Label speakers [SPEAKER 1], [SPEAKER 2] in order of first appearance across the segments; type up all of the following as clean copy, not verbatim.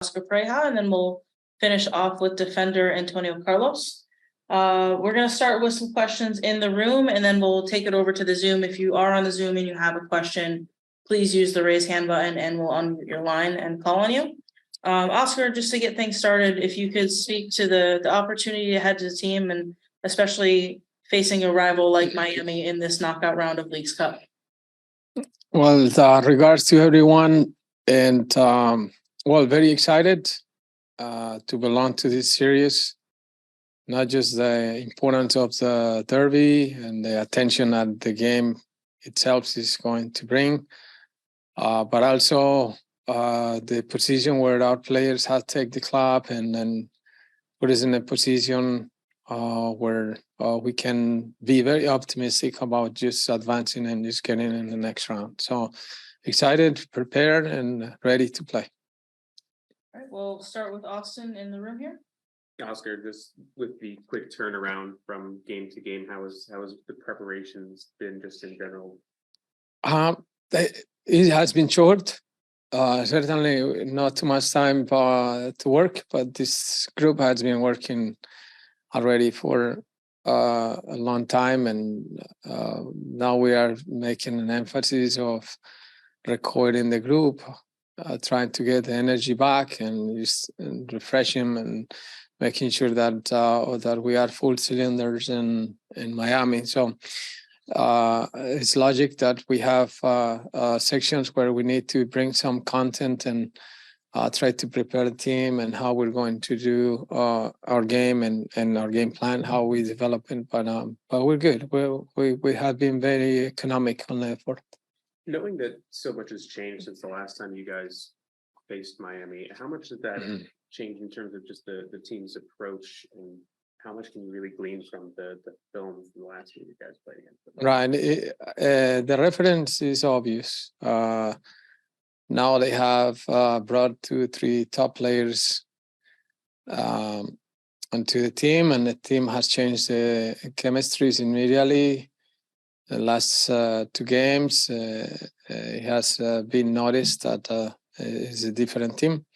[SPEAKER 1] Oscar Pareja, and then we'll finish off with defender Antonio Carlos. We're going to start with some questions in the room, and then we'll take it over to the Zoom. If you are on the Zoom and you have a question, please use the raise hand button and we'll unmute your line and call on you. Oscar, just to get things started, if you could speak to the opportunity ahead to the team, and especially facing a rival like Miami in this knockout round of Leagues Cup.
[SPEAKER 2] Well, regards to everyone, and very excited to belong to this series. Not just the importance of the derby and the attention that the game itself is going to bring, but also the position where our players have taken the club and then put us in a position where we can be very optimistic about just advancing and just getting in the next round. So excited, prepared, and ready to play.
[SPEAKER 1] All right, we'll start with Austin in the room here.
[SPEAKER 3] Oscar, just with the quick turnaround from game to game, how has the preparations been just in general?
[SPEAKER 2] It has been short. Certainly not too much time to work, but this group has been working already for a long time, and now we are making an emphasis of recording the group, trying to get the energy back and refresh him, and making sure that that we are full cylinders in Miami. So it's logic that we have sections where we need to bring some content and try to prepare the team and how we're going to do our game and our game plan, how we develop it. But we're good. We have been very economic on the effort.
[SPEAKER 3] Knowing that so much has changed since the last time you guys faced Miami, how much did that change in terms of just the team's approach, and how much can you really glean from the film from the last game you guys played against them?
[SPEAKER 2] Right. The reference is obvious. Now they have brought 2-3 top players onto the team, and the team has changed the chemistries immediately. The last 2 games, it has been noticed that it's a different team.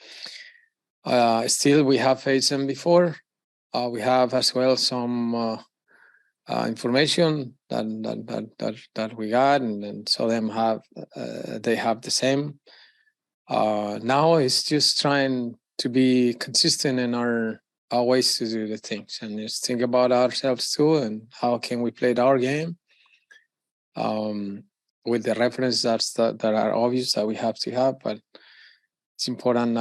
[SPEAKER 2] Still, we have faced them before. We have as well some information that we got, and so they have the same. Now it's just trying to be consistent in our ways to do the things, and just think about ourselves too, and how can we play our game with the references that are obvious that we have to have, but it's important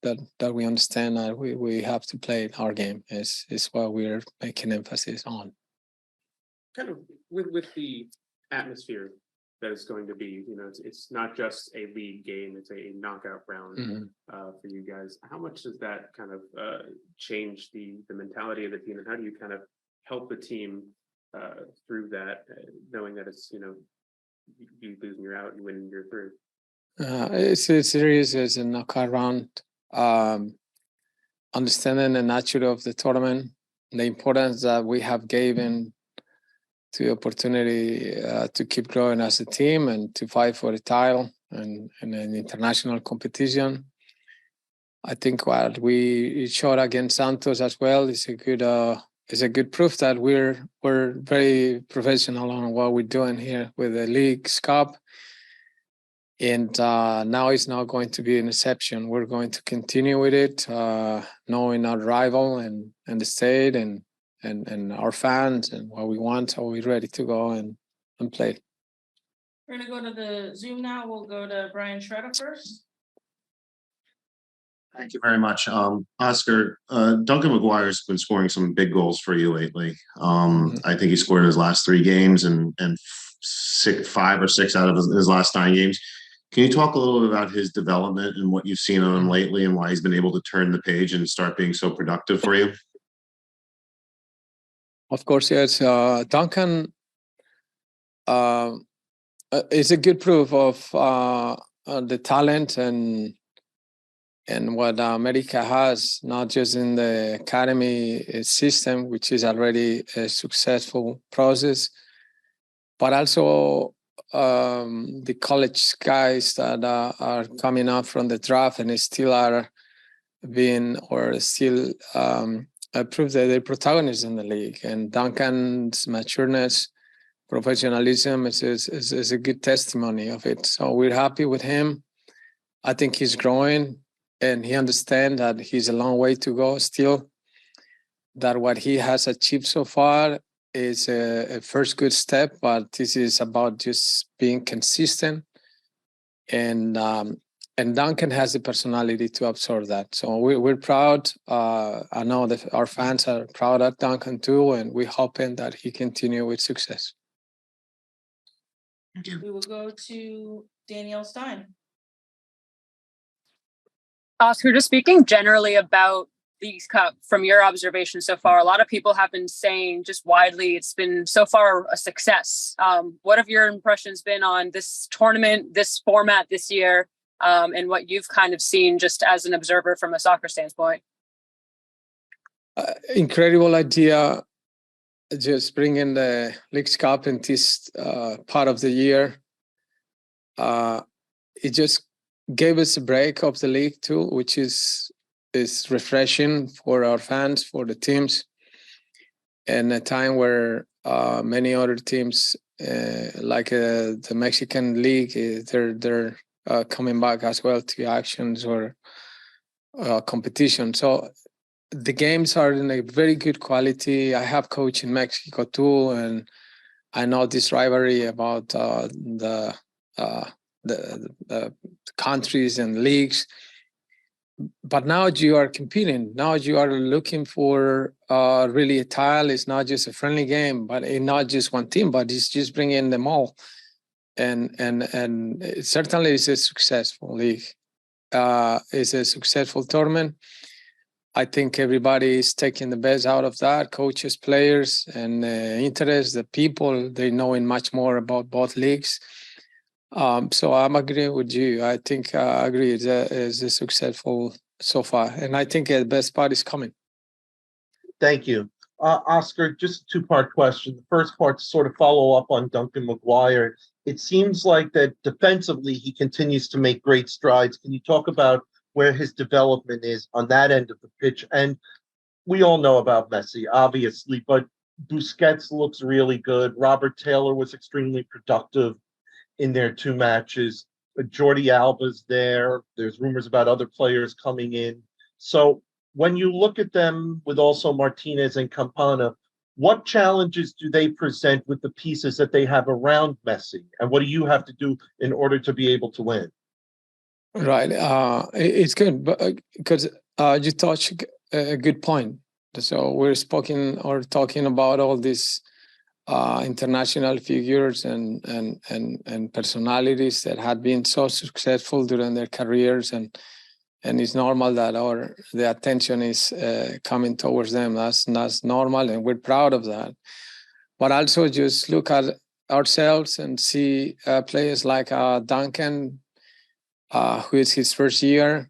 [SPEAKER 2] that we understand that we have to play our game. Is what we're making emphasis on.
[SPEAKER 3] Kind of with the atmosphere that it's going to be, it's not just a league game; it's a knockout round for you guys. How much does that kind of change the mentality of the team, and how do you kind of help the team through that, knowing that it's you losing, you're out, you win, you're through?
[SPEAKER 2] It's a series, it's a knockout round. Understanding the nature of the tournament, the importance that we have given to the opportunity to keep growing as a team and to fight for the title and an international competition. I think what we showed against Santos as well is a good proof that we're very professional on what we're doing here with the Leagues Cup. And now it's not going to be an exception. We're going to continue with it, knowing our rival and the state and our fans and what we want. So we're ready to go and play.
[SPEAKER 1] We're going to go to the Zoom now. We'll go to Brian Schroeder first.
[SPEAKER 4] Thank you very much. Oscar, Duncan McGuire's been scoring some big goals for you lately. I think he scored in his last 3 games and 5 or 6 out of his last 9 games. Can you talk a little bit about his development and what you've seen on him lately and why he's been able to turn the page and start being so productive for you?
[SPEAKER 2] Of course, yes. Duncan is a good proof of the talent and what America has, not just in the academy system, which is already a successful process, but also the college guys that are coming up from the draft and still are being or still prove that they're protagonists in the league. And Duncan's matureness, professionalism is a good testimony of it. So we're happy with him. I think he's growing and he understands that he's a long way to go still, that what he has achieved so far is a first good step, but this is about just being consistent. And Duncan has the personality to absorb that. So we're proud. I know that our fans are proud of Duncan too, and we're hoping that he continue with success.
[SPEAKER 1] We will go to Danielle Stein.
[SPEAKER 5] Oscar, just speaking generally about Leagues Cup, from your observation so far, a lot of people have been saying just widely it's been so far a success. What have your impressions been on this tournament, this format this year, and what you've kind of seen just as an observer from a soccer standpoint?
[SPEAKER 2] Incredible idea, just bringing the Leagues Cup in this part of the year. It just gave us a break of the league too, which is refreshing for our fans, for the teams, and a time where many other teams, like the Mexican league, they're coming back as well to actions or competition. So the games are in a very good quality. I have coached in Mexico too, and I know this rivalry about the countries and leagues. But now you are competing. Now you are looking for really a tile. It's not just a friendly game, but it's not just one team, but it's just bringing them all. And it certainly is a successful league. It's a successful tournament. I think everybody is taking the best out of that. Coaches, players, and interest, the people, they're knowing much more about both leagues. So I'm agreeing with you. I think I agree. It's a successful so far, and I think the best part is coming.
[SPEAKER 6] Thank you, Oscar. Just a two-part question. The first part to sort of follow up on Duncan McGuire. It seems like that defensively he continues to make great strides. Can you talk about where his development is on that end of the pitch? And we all know about Messi, obviously, but Busquets looks really good. Robert Taylor was extremely productive in their two matches. Jordi Alba's there. There's rumors about other players coming in. So when you look at them with also Martinez and Campana, what challenges do they present with the pieces that they have around Messi? And what do you have to do in order to be able to win?
[SPEAKER 2] Right. It's good, but because you touched a good point. So we're talking about all these international figures and personalities that had been so successful during their careers, and it's normal that the attention is coming towards them. That's normal, and we're proud of that. But also just look at ourselves and see players like Duncan, who is his first year,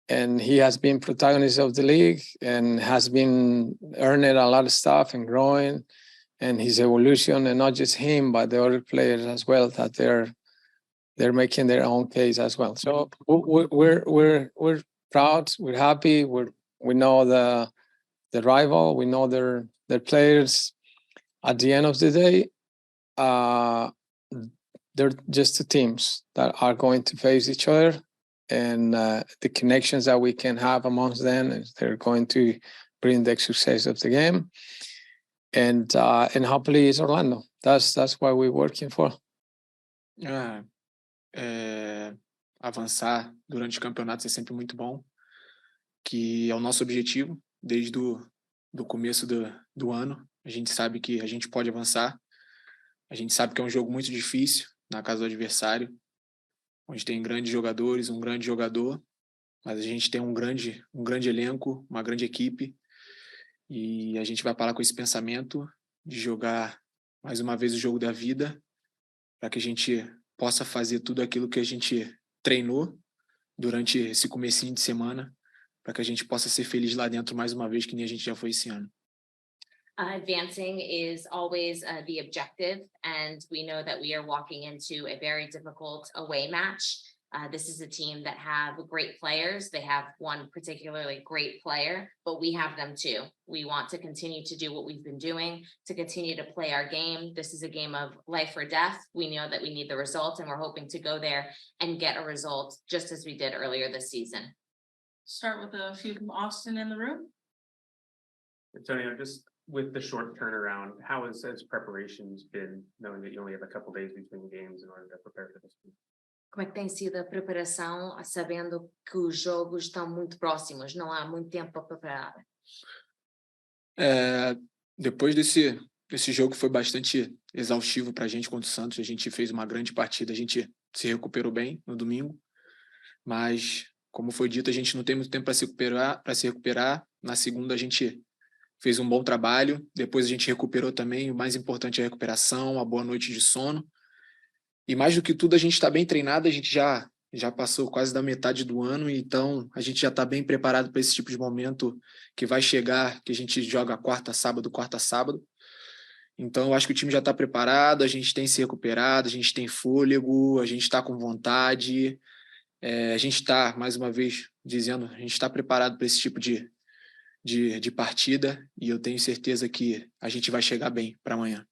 [SPEAKER 2] and he has been protagonist of the league and has been earning a lot of stuff and growing. And his evolution, and not just him, but the other players as well, that they're making their own case as well. So we're proud, we're happy, we know the rival, we know their players. At the end of the day, they're just two teams that are going to face each other, and the connections that we can have amongst them, they're going to bring the success of the game. And hopefully it's Orlando. That's what we're working for.
[SPEAKER 7] Avançar durante campeonatos é sempre muito bom, que é o nosso objetivo desde do começo do ano. A gente sabe que a gente pode avançar. A gente sabe que é um jogo muito difícil na casa do adversário, onde tem grandes jogadores, um grande jogador, mas a gente tem um grande elenco, uma grande equipe. E a gente vai parar com esse pensamento de jogar mais uma vez o jogo da vida, para que a gente possa fazer tudo aquilo que a gente treinou durante esse comecinho de semana, para que a gente possa ser feliz lá dentro mais uma vez, que nem a gente já foi esse ano.
[SPEAKER 8] Advancing is always the objective, and we know that we are walking into a very difficult away match. This is a team that have great players. They have one particularly great player, but we have them too. We want to continue to do what we've been doing, to continue to play our game. This is a game of life or death. We know that we need the result, and we're hoping to go there and get a result just as we did earlier this season.
[SPEAKER 1] Start with a few from Austin in the room.
[SPEAKER 3] Antonio, just with the short turnaround, how has preparations been, knowing that you only have a couple days between games in order to prepare for this one?
[SPEAKER 8] Como é que tem sido a preparação, sabendo que os jogos estão muito próximos, não há muito tempo para preparar?
[SPEAKER 7] Depois desse jogo que foi bastante exaustivo para a gente contra o Santos, a gente fez uma grande partida, a gente se recuperou bem no domingo, mas como foi dito, a gente não tem muito tempo para se recuperar. Na segunda a gente fez um bom trabalho, depois a gente recuperou também. O mais importante é a recuperação, a boa noite de sono. E mais do que tudo, a gente está bem treinado, a gente já passou quase da metade do ano, então a gente já está bem preparado para esse tipo de momento que vai chegar, que a gente joga quarta, sábado. Então eu acho que o time já está preparado, a gente tem se recuperado, a gente tem fôlego, a gente está com vontade. A gente está, mais uma vez, dizendo, a gente está preparado para esse tipo de partida, e eu tenho certeza que a gente vai chegar bem para amanhã.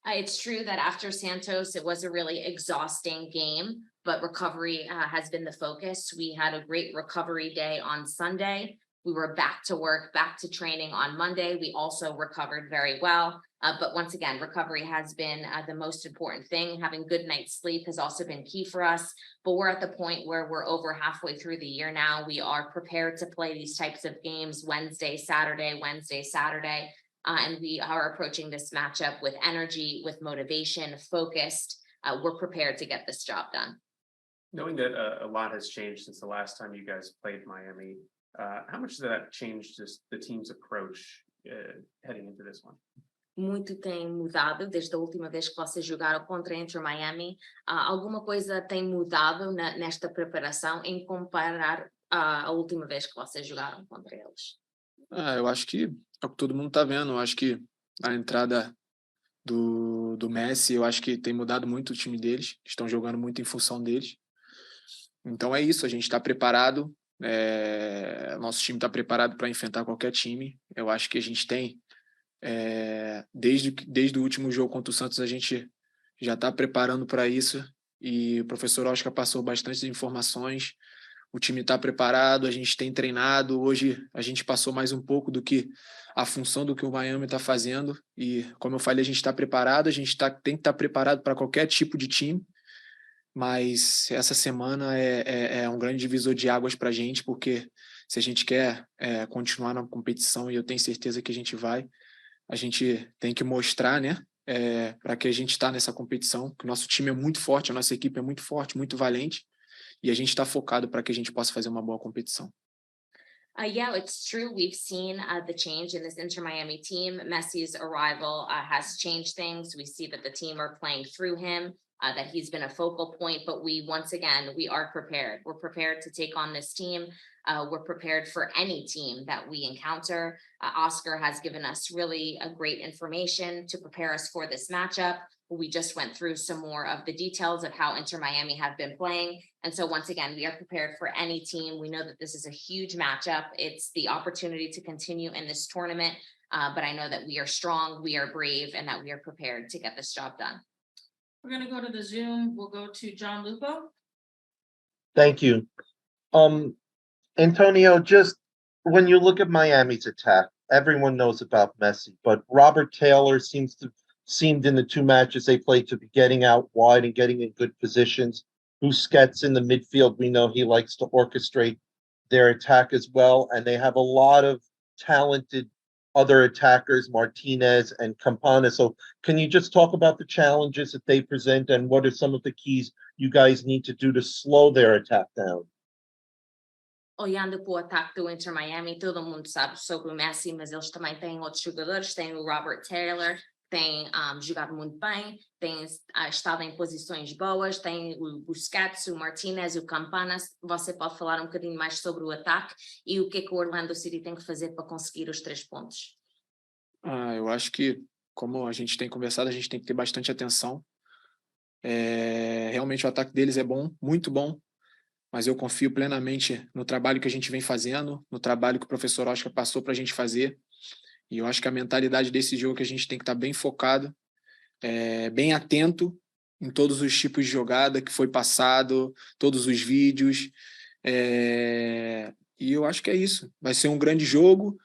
[SPEAKER 8] It's true that after Santos, it was a really exhausting game, but recovery has been the focus. We had a great recovery day on Sunday. We were back to work, back to training on Monday. We also recovered very well. But once again, recovery has been the most important thing. Having good night's sleep has also been key for us. But we're at the point where we're over halfway through the year now. We are prepared to play these types of games Wednesday, Saturday. And we are approaching this matchup with energy, with motivation, focused. We're prepared to get this job done.
[SPEAKER 3] Knowing that a lot has changed since the last time you guys played Miami, how much has that changed just the team's approach heading into this one?
[SPEAKER 8] Muito tem mudado desde a última vez que vocês jogaram contra Inter Miami. Alguma coisa tem mudado nesta preparação em comparar a última vez que vocês jogaram contra eles?
[SPEAKER 7] Eu acho que é o que todo mundo está vendo. Eu acho que a entrada do Messi, eu acho que tem mudado muito o time deles. Estão jogando muito em função deles. Então é isso, a gente está preparado. Nosso time está preparado para enfrentar qualquer time. Eu acho que a gente tem, desde o último jogo contra o Santos, a gente já está preparando para isso, e o professor Oscar passou bastante informações. O time está preparado, a gente tem treinado. Hoje a gente passou mais um pouco do que a função do que o Miami está fazendo, e como eu falei, a gente está preparado, a gente tem que estar preparado para qualquer tipo de time. Mas essa semana é um grande divisor de águas para a gente, porque se a gente quer continuar na competição, e eu tenho certeza que a gente vai, a gente tem que mostrar, né, para que a gente está nessa competição, que o nosso time é muito forte, a nossa equipe é muito forte, muito valente, e a gente está focado para que a gente possa fazer uma boa competição.
[SPEAKER 8] Yeah, it's true. We've seen the change in this Inter Miami team. Messi's arrival has changed things. We see that the team are playing through him. That he's been a focal point, but we are prepared. We're prepared to take on this team. We're prepared for any team that we encounter. Oscar has given us really great information to prepare us for this matchup. We just went through some more of the details of how Inter Miami have been playing. And so once again, we are prepared for any team. We know that this is a huge matchup. It's the opportunity to continue in this tournament. But I know that we are strong, we are brave, and that we are prepared to get this job done.
[SPEAKER 1] We're going to go to the Zoom. We'll go to John Lupo.
[SPEAKER 6] Thank you. Antonio, just when you look at Miami's attack, everyone knows about Messi, but Robert Taylor seemed in the two matches they played to be getting out wide and getting in good positions. Busquets in the midfield, we know he likes to orchestrate their attack as well, and they have a lot of talented other attackers, Martinez and Campana. So can you just talk about the challenges that they present, and what are some of the keys you guys need to do to slow their attack down?
[SPEAKER 8] Olhando para o ataque do Inter Miami, todo mundo sabe sobre o Messi, mas eles também têm outros jogadores. Tem o Robert Taylor, tem jogado muito bem, tem estado em posições boas, tem o Busquets, o Martinez, o Campana. Você pode falar um bocadinho mais sobre o ataque e o que o Orlando City tem que fazer para conseguir os 3 pontos?
[SPEAKER 7] Eu acho que, como a gente tem conversado, a gente tem que ter bastante atenção, Realmente o ataque deles é bom, muito bom, mas eu confio plenamente no trabalho que a gente vem fazendo, no trabalho que o professor Oscar passou para a gente fazer. E eu acho que a mentalidade desse jogo é que a gente tem que estar bem focado, bem atento em todos os tipos de jogada que foi passado, todos os vídeos. E eu acho que é isso. Vai ser um grande jogo,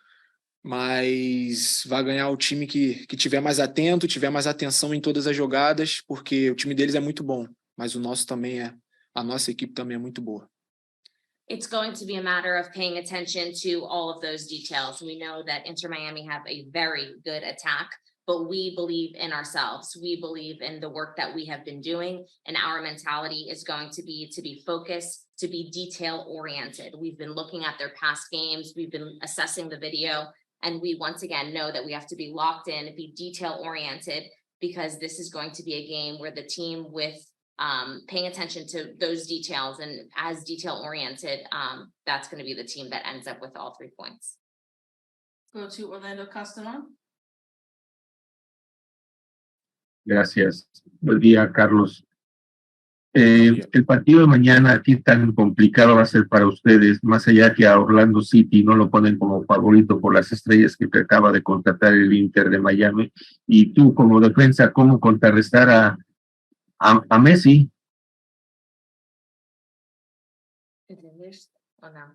[SPEAKER 7] mas vai ganhar o time que tiver mais atento, tiver mais atenção em todas as jogadas, porque o time deles é muito bom, mas o nosso também a nossa equipe também é muito boa.
[SPEAKER 8] It's going to be a matter of paying attention to all of those details. We know that Inter Miami have a very good attack, but we believe in ourselves. We believe in the work that we have been doing, and our mentality is going to be focused, to be detail oriented. We've been looking at their past games, we've been assessing the video, and we once again know that we have to be locked in, be detail oriented, because this is going to be a game where the team with paying attention to those details and as detail oriented, that's going to be the team that ends up with all 3 points.
[SPEAKER 1] Go to Orlando Castellon.
[SPEAKER 9] Gracias. Buen día, Carlos. El partido de mañana, ¿qué tan complicado va a ser para ustedes? Más allá que a Orlando City no lo ponen como favorito por las estrellas que acaba de contratar el Inter de Miami. Y tú, como defensa, ¿cómo contrarrestar a Messi?
[SPEAKER 8] Entendeste? Ou não?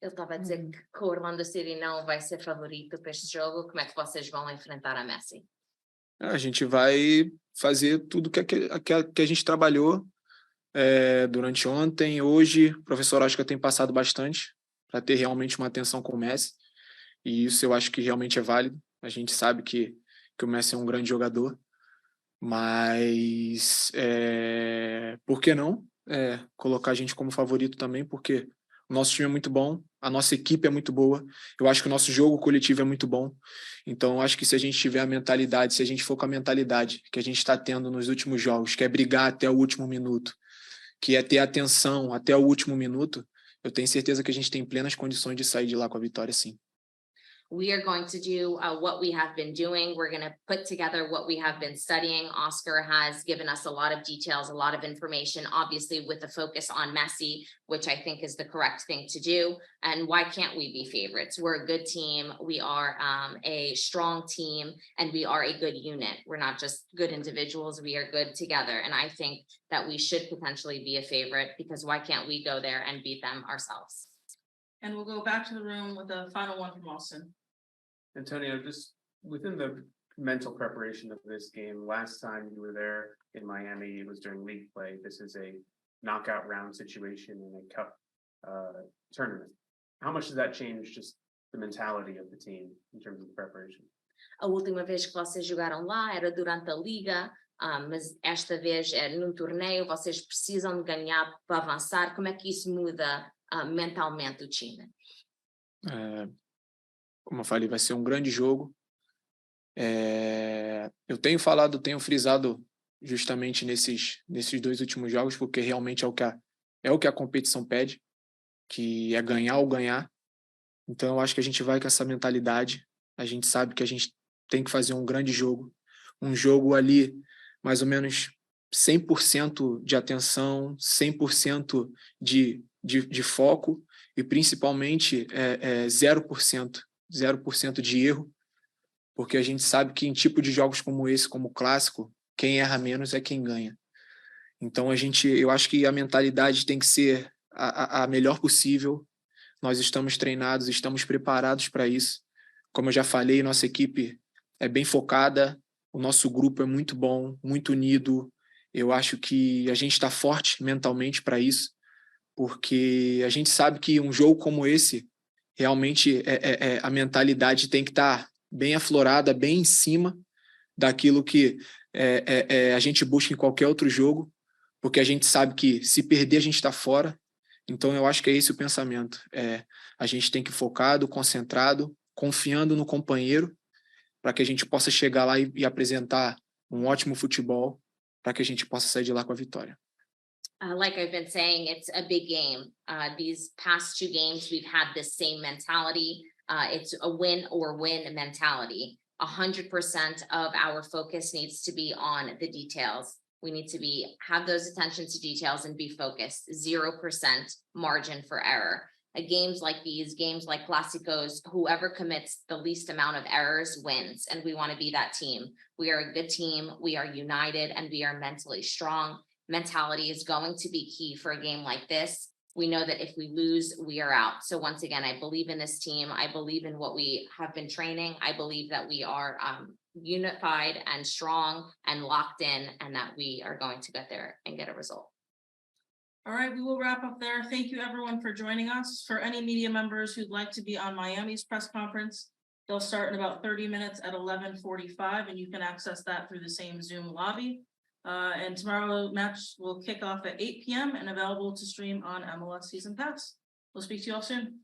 [SPEAKER 8] Ele estava a dizer que o Orlando City não vai ser favorito para este jogo. Como é que vocês vão enfrentar a Messi?
[SPEAKER 7] A gente vai fazer tudo que a gente trabalhou durante ontem, hoje. O professor Oscar tem passado bastante para ter realmente uma atenção com o Messi, e isso eu acho que realmente é válido. A gente sabe que o Messi é um grande jogador, mas por que não colocar a gente como favorito também, porque o nosso time é muito bom, a nossa equipe é muito boa, eu acho que o nosso jogo coletivo é muito bom. Então eu acho que se a gente tiver a mentalidade, se a gente for com a mentalidade que a gente está tendo nos últimos jogos, que é brigar até o último minuto, que é ter atenção até o último minuto, eu tenho certeza que a gente tem plenas condições de sair de lá com a vitória, sim.
[SPEAKER 8] We are going to do what we have been doing. We're going to put together what we have been studying. Oscar has given us a lot of details, a lot of information, obviously with a focus on Messi, which I think is the correct thing to do. And why can't we be favorites? We're a good team. We are a strong team, and we are a good unit. We're not just good individuals. We are good together. And I think that we should potentially be a favorite, because why can't we go there and beat them ourselves?
[SPEAKER 1] And we'll go back to the room with the final one from Austin.
[SPEAKER 3] Antonio, just within the mental preparation of this game, last time you were there in Miami, it was during league play. This is a knockout round situation in a cup tournament. How much does that change just the mentality of the team in terms of the preparation?
[SPEAKER 8] A última vez que vocês jogaram lá era durante a Liga, mas esta vez é num torneio, vocês precisam de ganhar para avançar. Como é que isso muda mentalmente o time?
[SPEAKER 7] Como eu falei, vai ser um grande jogo. Eu tenho frisado justamente nesses 2 últimos jogos, porque realmente é o que a competição pede, que é ganhar ou ganhar. Então eu acho que a gente vai com essa mentalidade. A gente sabe que a gente tem que fazer um grande jogo, um jogo ali mais ou menos 100% de atenção, 100% de foco, e principalmente 0% de erro, porque a gente sabe que em tipo de jogos como esse, como o clássico, quem erra menos é quem ganha. Então eu acho que a mentalidade tem que ser a melhor possível. Nós estamos treinados, estamos preparados para isso. Como eu já falei, nossa equipe é bem focada, o nosso grupo é muito bom, muito unido. Eu acho que a gente está forte mentalmente para isso, porque a gente sabe que um jogo como esse, realmente a mentalidade tem que estar bem aflorada, bem em cima daquilo que a gente busca em qualquer outro jogo, porque a gente sabe que se perder a gente está fora. Então eu acho que é esse o pensamento. A gente tem que ir focado, concentrado, confiando no companheiro, para que a gente possa chegar lá e apresentar um ótimo futebol, para que a gente possa sair de lá com a vitória.
[SPEAKER 8] Like I've been saying, it's a big game. These past 2 games, we've had this same mentality. It's a win or win mentality. 100% of our focus needs to be on the details. We need to have those attention to details and be focused, 0% margin for error. Games like these, games like Clásicos, whoever commits the least amount of errors wins, and we want to be that team. We are a good team, we are united, and we are mentally strong. Mentality is going to be key for a game like this. We know that if we lose, we are out. So once again, I believe in this team. I believe in what we have been training. I believe that we are unified and strong and locked in, and that we are going to get there and get a result.
[SPEAKER 1] All right, we will wrap up there. Thank you everyone for joining us. For any media members who'd like to be on Miami's press conference, they'll start in about 30 minutes at 11:45, and you can access that through the same Zoom lobby. And tomorrow match will kick off at 8 p.m. and available to stream on MLS Season Pass. We'll speak to you all soon.